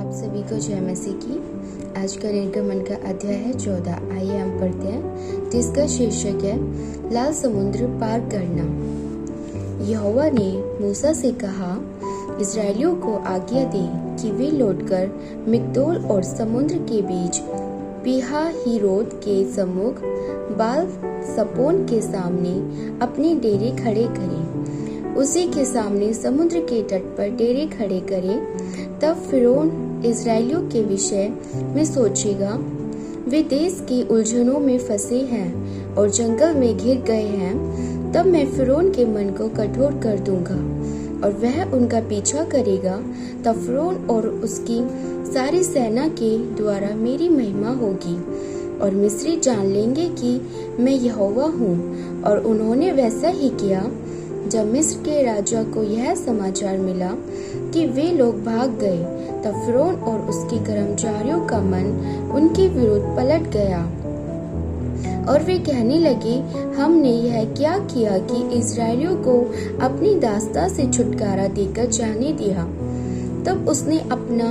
आप सभी को जय मसीह की। आज का निर्गमन का अध्याय है 14। आइए हम पढ़ते हैं, जिसका शीर्षक है लाल समुद्र पार करना। यहोवा ने मूसा से कहा, इस्राएलियों को आज्ञा दे कि वे लौटकर मिग्दोल और समुद्र के बीच पीहा हिरोत के सम्मुख बाल सपोन के सामने अपने डेरे खड़े करें। उसी के सामने समुद्र के तट पर डेरे खड़े करें। तब फिरौन इस्राएलियों के विषय में सोचेगा, वे देश की उलझनों में फंसे हैं और जंगल में घिर गए हैं। तब मैं फिरौन के मन को कठोर कर दूंगा और वह उनका पीछा करेगा। तब फिरौन और उसकी सारी सेना के द्वारा मेरी महिमा होगी और मिस्री जान लेंगे कि मैं यहोवा हूँ। और उन्होंने वैसा ही किया। जब मिस्र के राजा को यह समाचार मिला कि वे लोग भाग गए, तब फिरौन और उसके कर्मचारियों का मन उनके विरुद्ध पलट गया और वे कहने लगे, हमने यह क्या किया कि इस्राएलियों को अपनी दास्ता से छुटकारा देकर जाने दिया। तब उसने अपना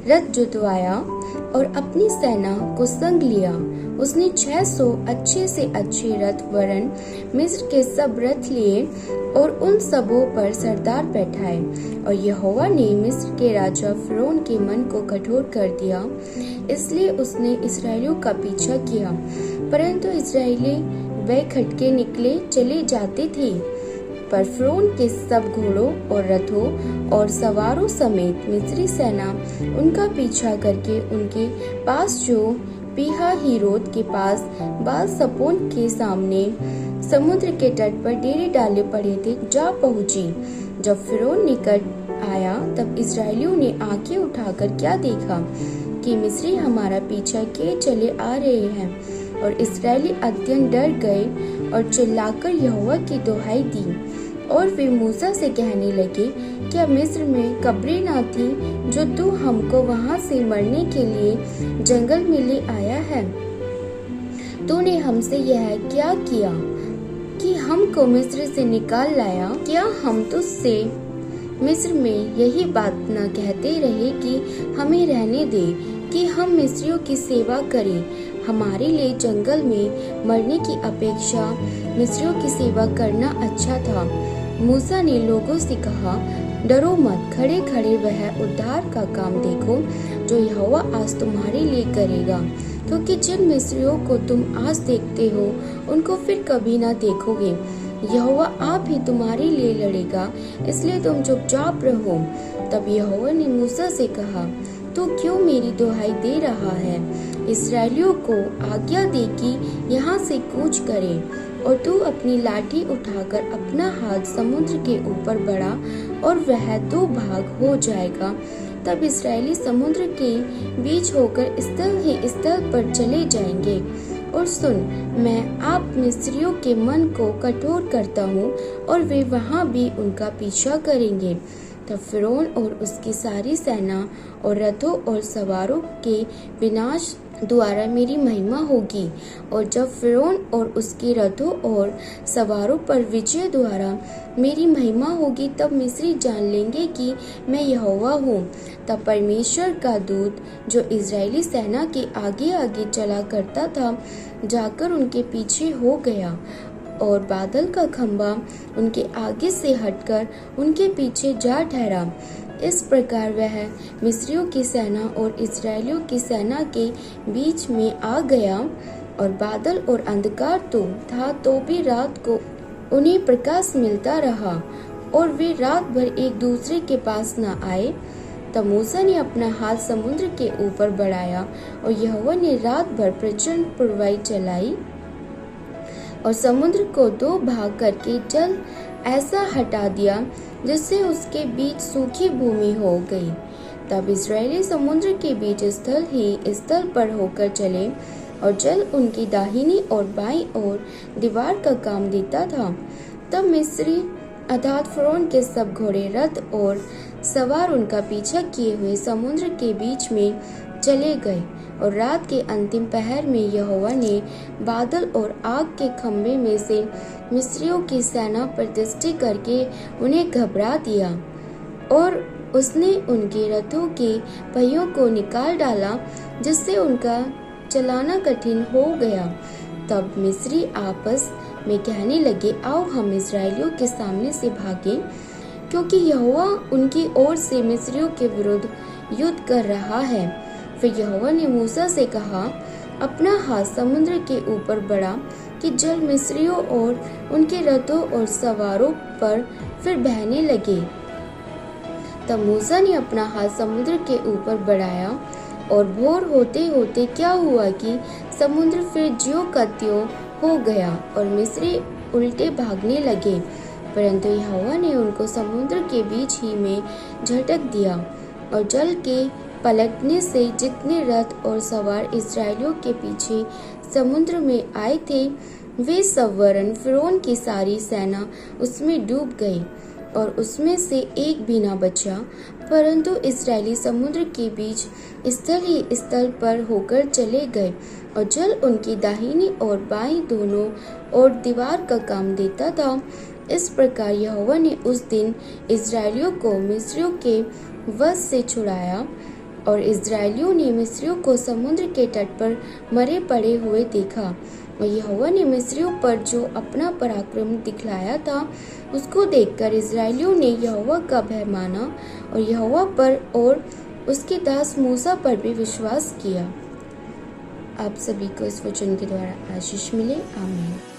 रथ जुतवाया और अपनी सेना को संग लिया। उसने 600 अच्छे से अच्छे रथ वरन मिस्र के सब रथ लिए और उन सबों पर सरदार बैठाए। और यहोवा ने मिस्र के राजा फिरौन के मन को कठोर कर दिया, इसलिए उसने इस्राएलियों का पीछा किया। परंतु इस्राएली वे खटके निकले चले जाते थे। पर फिरौन के सब घोड़ों और रथों और सवारों समेत मिस्री सेना उनका पीछा करके उनके पास जो पीहा हिरोत के पास बाल सपोन के सामने समुद्र के तट पर डेरे डाले पड़े थे जा पहुंची। जब फिरौन निकट आया, तब इस्राएलियों ने आंखें उठाकर क्या देखा कि मिस्री हमारा पीछा किए चले आ रहे हैं। और इस्राएली अत्यंत डर गए और चिल्लाकर यहोवा की दुहाई दी। और वे मूसा से कहने लगे, क्या मिस्र में कब्रें न थी जो तू हमको वहां से मरने के लिए जंगल में ले आया है? तूने हमसे यह क्या किया कि हमको मिस्र से निकाल लाया? क्या हम तुझसे मिस्र में यही बात न कहते रहे कि हमें रहने दे कि हम मिस्रियों की सेवा करें? हमारे लिए जंगल में मरने की अपेक्षा मिस्रियों की सेवा करना अच्छा था। मूसा ने लोगों से कहा, डरो मत, खड़े खड़े वह उद्धार का काम देखो जो यहोवा आज तुम्हारे लिए करेगा। क्योंकि जिन मिस्रियों को तुम आज देखते हो उनको फिर कभी ना देखोगे। यहोवा आप ही तुम्हारे लिए लड़ेगा, इसलिए तुम चुपचाप रहो। तब यहोवा ने मूसा से कहा, तू क्यों मेरी दुहाई दे रहा है? इस्राएलियों को आज्ञा दे कि यहाँ से कूच करें। और तू अपनी लाठी उठाकर अपना हाथ समुद्र के ऊपर बढ़ा और वह 2 भाग हो जाएगा। तब इस्राएली समुद्र के बीच होकर स्थल ही स्थल पर चले जाएंगे। और सुन, मैं आप मिस्रियों के मन को कठोर करता हूँ और वे वहाँ भी उनका पीछा करेंगे। तब फिरौन और उसकी सारी सेना और रथों और सवारों के विनाश द्वारा मेरी महिमा होगी। और जब फिरौन और उसके रथों और सवारों पर विजय द्वारा मेरी महिमा होगी, तब मिस्री जान लेंगे कि मैं यहोवा हूँ। तब परमेश्वर का दूत जो इजरायली सेना के आगे आगे चला करता था, जाकर उनके पीछे हो गया और बादल का खंभा उनके आगे से हटकर उनके पीछे जा ठहरा। इस प्रकार वह मिस्रियों की सेना और इस्राएलियों की सेना के बीच में आ गया। और बादल और अंधकार तो था, तो भी रात को उन्हें प्रकाश मिलता रहा और वे रात भर एक दूसरे के पास न आए। तब मूसा ने अपना हाथ समुद्र के ऊपर बढ़ाया और यहोवा ने रात भर प्रचंड पुरवाई चलाई और समुद्र को 2 भाग करके जल ऐसा हटा दिया जिससे उसके बीच सूखी भूमि हो गई। तब इस्राएली समुद्र के बीच स्थल ही स्थल पर होकर चले और जल उनकी दाहिनी और बाईं ओर दीवार का काम देता था। तब मिस्री अर्थात फिरौन के सब घोड़े, रथ और सवार उनका पीछा किए हुए समुद्र के बीच में चले गए। और रात के अंतिम पहर में यहोवा ने बादल और आग के खंभे में से मिस्रियों की सेना पर दृष्टि करके उन्हें घबरा दिया और उसने उनके रथों के पहियों को निकाल डाला, जिससे उनका चलाना कठिन हो गया। तब मिस्री आपस में कहने लगे, आओ हम इस्राएलियों के सामने से भागें, क्योंकि यहोवा उनकी ओर से मिस्रियों के विरुद्ध युद्ध कर रहा है। फिर यहोवा ने मूसा से कहा, अपना हाथ समुद्र के ऊपर बढ़ा कि जल मिस्रियों और उनके रथों और सवारों पर फिर बहने लगे। तब मूसा ने अपना हाथ समुद्र के ऊपर बढ़ाया, और भोर होते होते क्या हुआ कि समुद्र फिर ज्यों का त्यों हो गया और मिस्री उल्टे भागने लगे। परंतु यहोवा ने उनको समुद्र के बीच ही में झटक दिया, और जल के पलटने से जितने रथ और सवार इस्राएलियों के पीछे समुद्र में आए थे, वे सब वरन फिरौन की सारी सेना उसमें डूब गई, और उसमें से एक भी न बचा। परंतु इस्राएली समुद्र के बीच स्थल ही स्थल पर होकर चले गए, और जल उनकी दाहिनी और बाईं दोनों ओर दीवार का काम देता था। इस प्रकार यहोवा ने उस दिन इस्राएलियों को मिस्रियों के वश से छुड़ाया, और इस्राएलियों ने मिस्रियों को समुद्र के तट पर मरे पड़े हुए देखा। और यहोवा ने मिस्रियों पर जो अपना पराक्रम दिखलाया था, उसको देखकर इस्राएलियों ने यहोवा का भय माना, और यहोवा पर और उसके दास मूसा पर भी विश्वास किया। आप सभी को इस वचन के द्वारा आशीष मिले। आमीन।